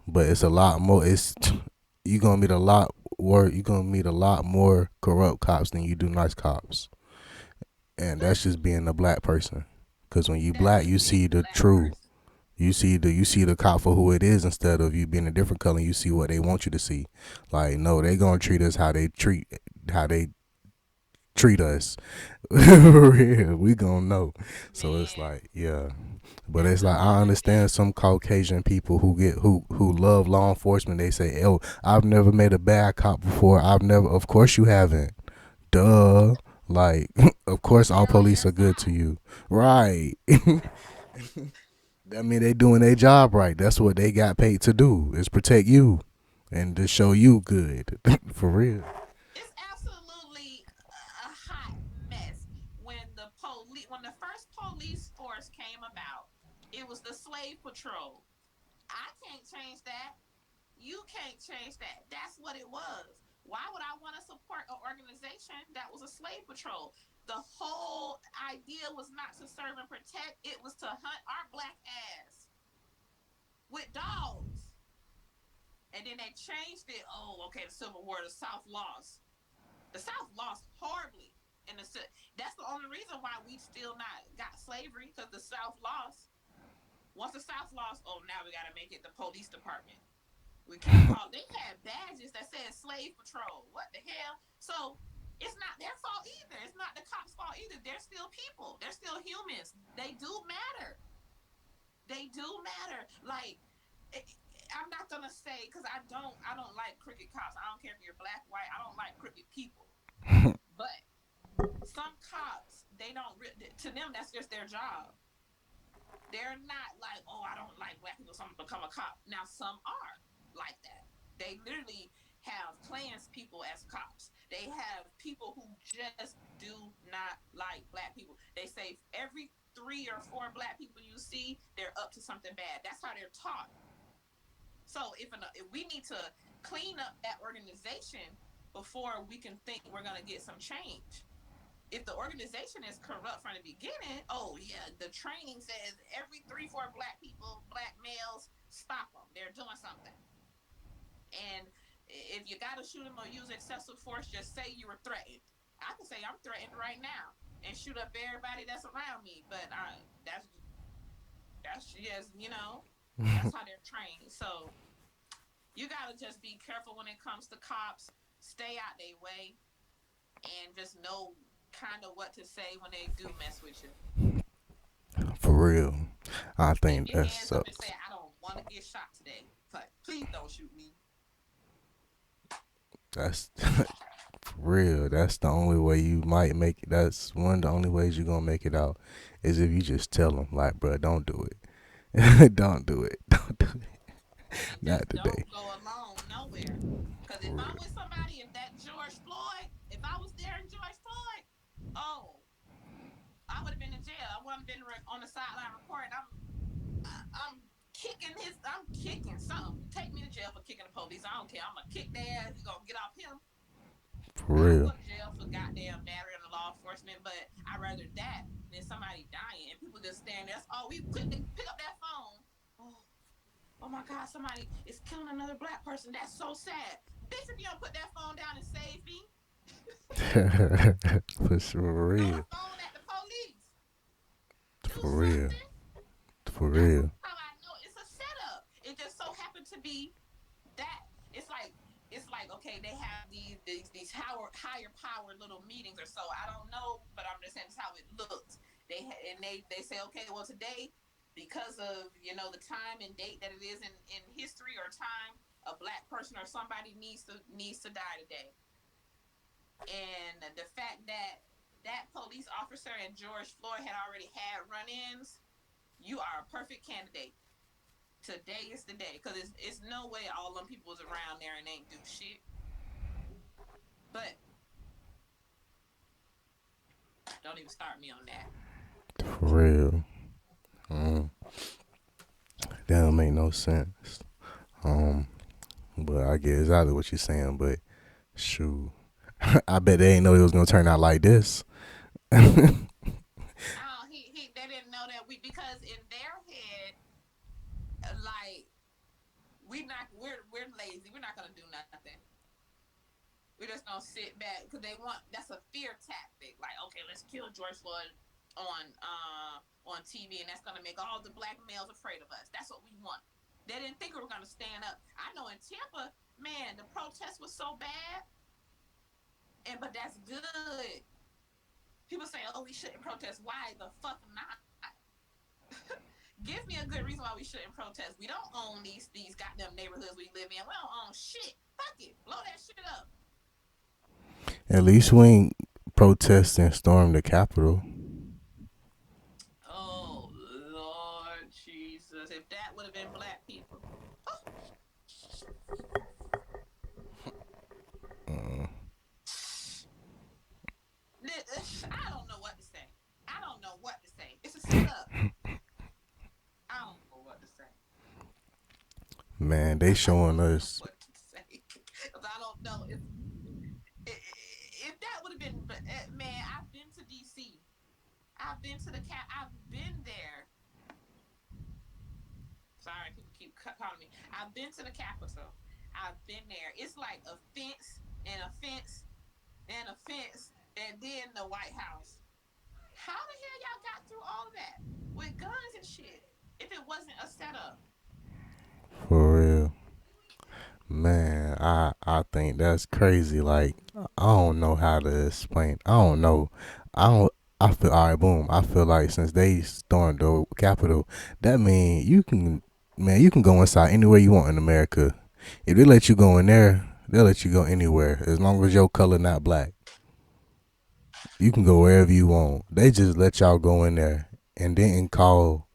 but it's a lot more. It's you gonna meet a lot more. You gonna meet a lot more corrupt cops than you do nice cops, and but that's just being a black person. Cause when you that's black, just you being see a the black truth. person. You see the cop for who it is instead of you being a different color. You see what they want you to see. Like no, they gonna treat us how they treat us. For real, we gonna know. So it's Man, like yeah, but that's it's the like I only understand thing. some Caucasian people who love law enforcement. They say, "Oh, I've never met a bad cop before. I've never." Of course you haven't. Duh. Like, of course all Hell police are yes, good to I. you, right? That mean they doing their job right. That's what they got paid to do is protect you and to show you good. For real. It's absolutely a hot mess. When the first police force came about, it was the slave patrol. I can't change that. You can't change that. That's what it was. Why would I want to support an organization that was a slave patrol? The whole idea was not to serve and protect, it was to hunt our black ass with dogs. And then they changed it. Oh, okay, the Civil War, the South lost. The South lost horribly. And that's the only reason why we still not got slavery, because the South lost. Once the South lost, oh, now we got to make it the police department. We can't call. They had badges that said slave patrol. What the hell? So it's not their fault either. It's not the cops' fault either. They're still people. They're still humans. They do matter. They do matter. Like I'm not gonna say because I don't like crooked cops. I don't care if you're black, white. I don't like crooked people. But some cops, they don't. To them, that's just their job. They're not like, oh, I don't like black people, so I'm gonna become a cop. Now some are like that. They literally have clans people as cops. They have people who just do not like black people. They say every 3 or 4 black people you see, they're up to something bad. That's how they're taught. So if we need to clean up that organization before we can think we're gonna get some change. If the organization is corrupt from the beginning, oh yeah, the training says every 3, 4 black people, black males, stop them. They're doing something. And if you got to shoot them or use excessive force, just say you were threatened. I can say I'm threatened right now and shoot up everybody that's around me. But that's just that's how they're trained. So you got to just be careful when it comes to cops. Stay out their way and just know kind of what to say when they do mess with you. For real. I Keep think your that hands up and say, sucks. I don't want to get shot today. Like, please don't shoot me. That's for real. That's the only way you might make it. That's one of the only ways you're gonna make it out is if you just tell them, like, bro, don't do it. Don't do it. Don't do it. And Not just today. don't go alone nowhere. Because For if I'm real. with somebody, if that George Floyd, if I was there in George Floyd, oh, I would have been in jail. I wouldn't have been on the sideline recording. I'm kicking something. Take me to jail for kicking the police. I don't care. I'm gonna kick their ass. You gonna get off him? For I'll real. go to jail for goddamn battery on the law enforcement, but I'd rather that than somebody dying and people just stand there. That's all we quick to pick up that phone. Oh, oh my God, somebody is killing another black person. That's so sad. Bitch, if you don't put that phone down and save me, For throw the real. phone at the police. Do For real. something. For That's real. how I know it's a setup. It just so happened to be that. It's like okay, they have these higher power little meetings or so. I don't know, but I'm just saying it's how it looks. They say okay, well today because of the time and date that it is in history or time, a black person or somebody needs to die today. And the fact that that police officer and George Floyd had already had run-ins, you are a perfect candidate. Today is the day because it's no way all them people was around there and ain't do shit. But Don't even start me on that. For real. Um, that don't make no sense. Um, but I get exactly what you're saying. But shoot, I bet they ain't know it was gonna turn out like this. Oh, they didn't know that because in their head, like we're lazy. We're not gonna do nothing. We're just gonna sit back because that's a fear tactic. Like, okay, let's kill George Floyd on TV, and that's gonna make all the black males afraid of us. That's what we want. They didn't think we were gonna stand up. I know in Tampa, man, the protest was so bad, but that's good. People say, "Oh, we shouldn't protest." Why the fuck not? Give me a good reason why we shouldn't protest. We don't own these goddamn neighborhoods we live in. We don't own shit. Fuck it, blow that shit up. At least we ain't protest and storm the Capitol. Oh Lord Jesus! If that would have been black people, I don't know what to say. I don't know what to say. It's a setup. I don't know what to say. Man, they I showing don't know us. what to say because I don't know if that would have been. Man, I've been to DC. I've been to the cat. I've been there. Sorry, people keep calling me. I've been to the Capitol. I've been there. It's like a fence and a fence and a fence and then the White House. How the hell y'all got through all of that with guns and shit? If it wasn't a setup. For real. Man, I think that's crazy. Like I don't know how to explain. I don't know. I don't. I feel all right. Boom. I feel like since they stormed the Capitol, that mean you can, man, you can go inside anywhere you want in America. If they let you go in there, they'll let you go anywhere as long as your color not black. You can go wherever you want. They just let y'all go in there and didn't call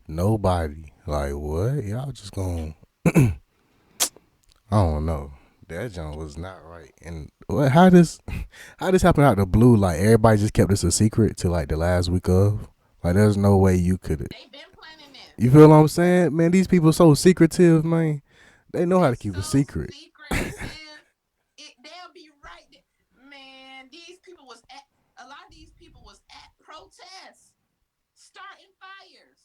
nobody. Like what? Y'all just going I don't know. That junk was not right. And what? How this happened out the blue? Like everybody just kept this a secret to like the last week of. Like there's no way you could. They've been planning You this. feel what I'm saying, man? These people so secretive, man. They know how They to keep a so secret. secretive. They'll be right there. Man, these people was at a lot of these people was at protests, starting fires.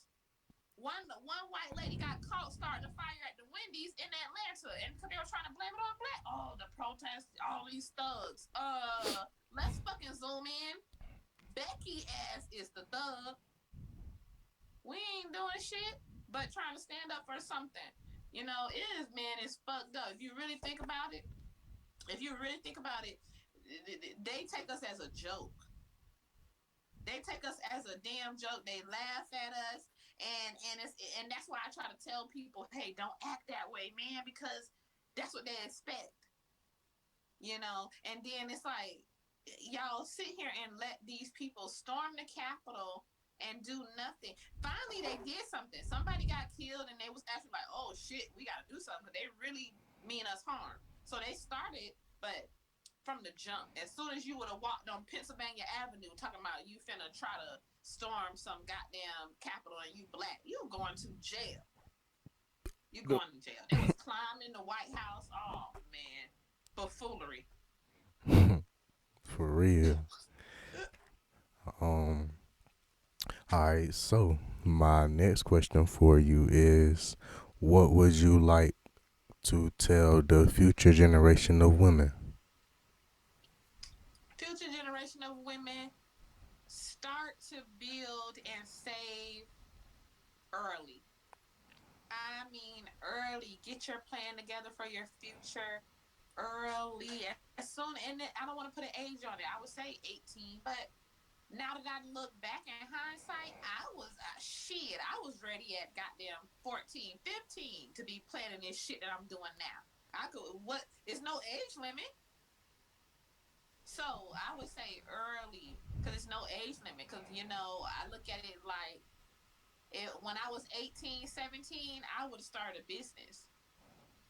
One white lady got caught starting a fire at the Wendy's in Atlanta, and because they were trying to blame it on black. Oh, the protests, all these thugs. Let's fucking zoom in. Becky ass is the thug. We ain't doing shit, but trying to stand up for something. You know, it is man, it's fucked up. If you really think about it, if you really think about it, they take us as a joke. They take us as a damn joke. They laugh at us, and that's why I try to tell people, hey, don't act that way, man, because that's what they expect, you know. And then it's like y'all sit here and let these people storm the Capitol and do nothing. Finally, they did something. Somebody got killed, and they was actually like, oh shit, we got to do something because they really mean us harm. So they started, but from the jump. As soon as you would have walked on Pennsylvania Avenue talking about you finna try to storm some goddamn Capitol and you black, you going to jail. You going to jail. They was climbing the White House. Oh man, for foolery. For real. Um. All right. So my next question for you is, what would you like to tell the future generation of women? Future generation of women start to build and save early. I mean, early. Get your plan together for your future early. As soon, and I don't want to put an age on it. I would say 18, but now that I look back in hindsight, I was ready at goddamn 14, 15 to be planning this shit that I'm doing now. I could what there's no age limit. So I would say early because there's no age limit. Because I look at it like when I was 18, 17, I would have started a business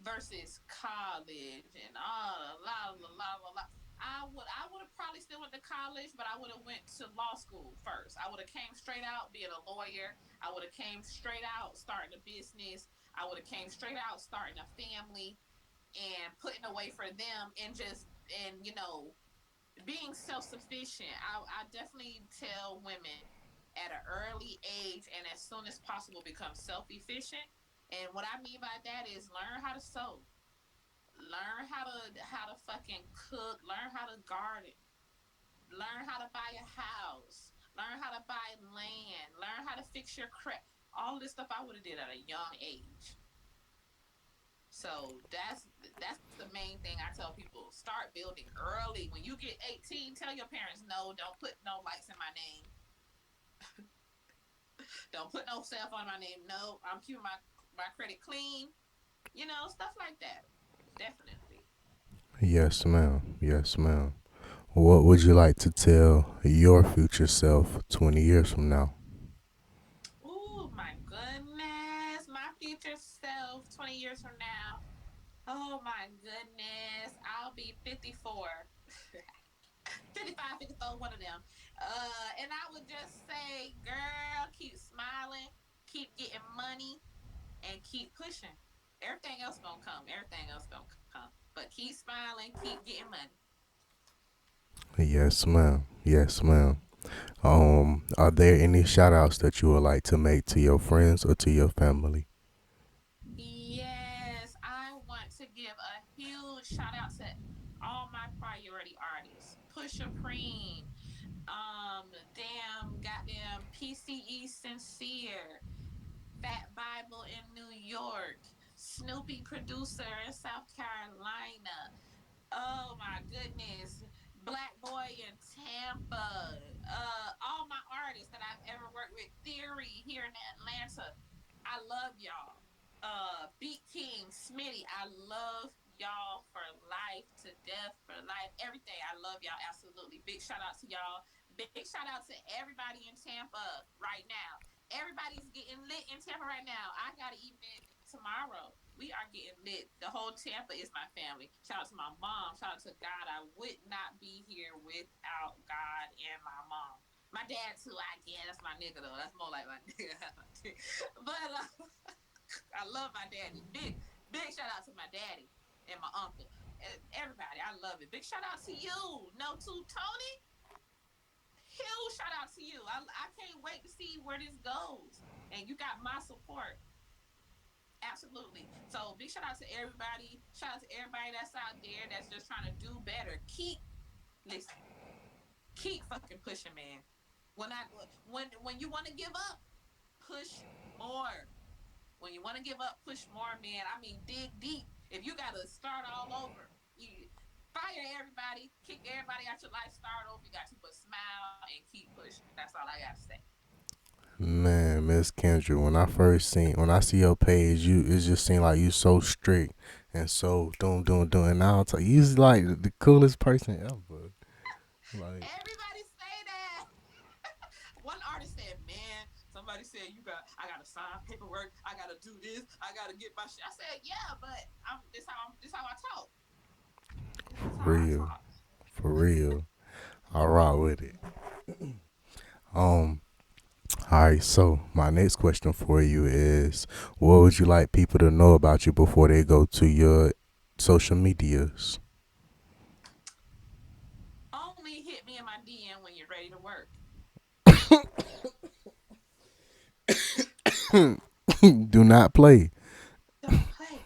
versus college and la la la la la. I would have probably still went to college, but I would have went to law school first. I would have came straight out being a lawyer. I would have came straight out starting a business. I would have came straight out starting a family and putting away for them and just and being self sufficient. I definitely tell women at an early age and as soon as possible become self efficient. And what I mean by that is learn how to sew, learn how to fucking cook, learn how to garden, learn how to buy a house, learn how to buy land, learn how to fix your crap. All this stuff I would have did at a young age. So that's the main thing I tell people. Start building early. When you get 18, tell your parents no, don't put no lights in my name. Don't put no cell phone in my name. No, I'm keeping my credit clean. Stuff like that. Definitely. Yes, ma'am. Yes, ma'am. What would you like to tell your future self 20 years from now? Oh my goodness. My future self 20 years from now. Oh my goodness. I'll be 54. 55, 54, one of them. And I would just say, girl, keep smiling, keep getting money, and keep pushing. Everything else gonna come. Everything else gonna come. But keep smiling, keep getting money. Yes, ma'am. Yes, ma'am. Are there any shout outs that you would like to make to your friends or to your family? Yes, I want to give a huge shout out to all my priority artists. Pusha Preem, damn, goddamn PCE Sincere, Fat Bible in New York, Snoopy producer in South Carolina. Oh my goodness. Black Boy in Tampa. All my artists that I've ever worked with. Theory here in Atlanta. I love y'all. Beat King, Smitty, I love y'all for life, to death, for life, everything. I love y'all absolutely. Big shout out to y'all. Big shout out to everybody in Tampa right now. Everybody's getting lit in Tampa right now. I got an event tomorrow. We are getting lit. The whole Tampa is my family. Shout out to my mom. Shout out to God. I would not be here without God and my mom. My dad too. I guess that's my nigga though. That's more like my nigga. But I love my daddy. Big shout out to my daddy and my uncle. Everybody, I love it. Big shout out to you. No to Tony. Huge shout out to you. I can't wait to see where this goes. And you got my support. Absolutely. So big shout out to everybody. Shout out to everybody that's out there that's just trying to do better. Listen, keep fucking pushing, man. When you want to give up, push more. When you want to give up, push more, man. I mean, dig deep. If you got to start all over, you fire everybody, kick everybody out your life, start over. You got to put smile and keep pushing. That's all I got to say. Man, Miss Kendra, when I see your page, it just seemed like you so strict and so doing. And now it's like you like the coolest person ever. Like, Everybody say that. One artist said, "Man, somebody said I gotta sign paperwork. I gotta do this. I gotta get my shit." I said, "Yeah, but this how I talk. This is how I real, talk." for real. I rock with it. Um, all right. So my next question for you is, what would you like people to know about you before they go to your social medias? Only hit me in my DM when you're ready to work. Do not play. Don't play.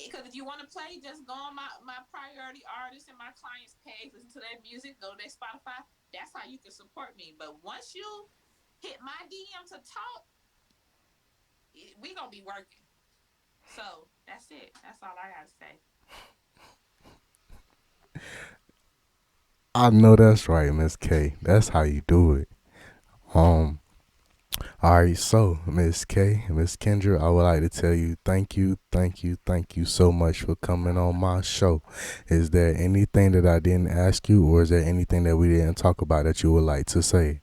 Because if you want to play, just go on my priority artists and my clients page, listen to their music, go to their Spotify. That's how you can support me. But once you hit my DM to talk, we gonna be working. So that's it. That's all I gotta say. I know that's right, Miss K. That's how you do it. Um, all right, so Miss K, Miss Kendra, I would like to tell you thank you so much for coming on my show. Is there anything that I didn't ask you, or is there anything that we didn't talk about that you would like to say?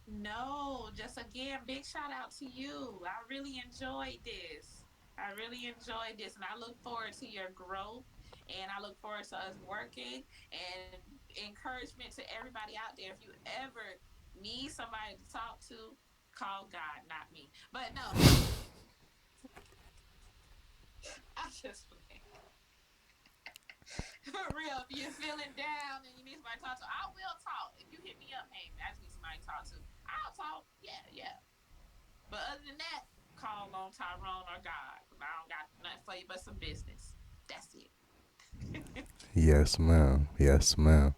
No, just again, big shout out to you. I really enjoyed this. I really enjoyed this, and I look forward to your growth. And I look forward to us working. And encouragement to everybody out there, if you ever need somebody to talk to, call God, not me. But no, I just for real, if you're feeling down and you need somebody to talk to, I will talk. If you hit me up, hey, I just need somebody to talk to, I'll talk. Yeah, yeah. But other than that, call on Tyrone or God, because I don't got nothing for you but some business. That's it. Yes, ma'am. Yes, ma'am.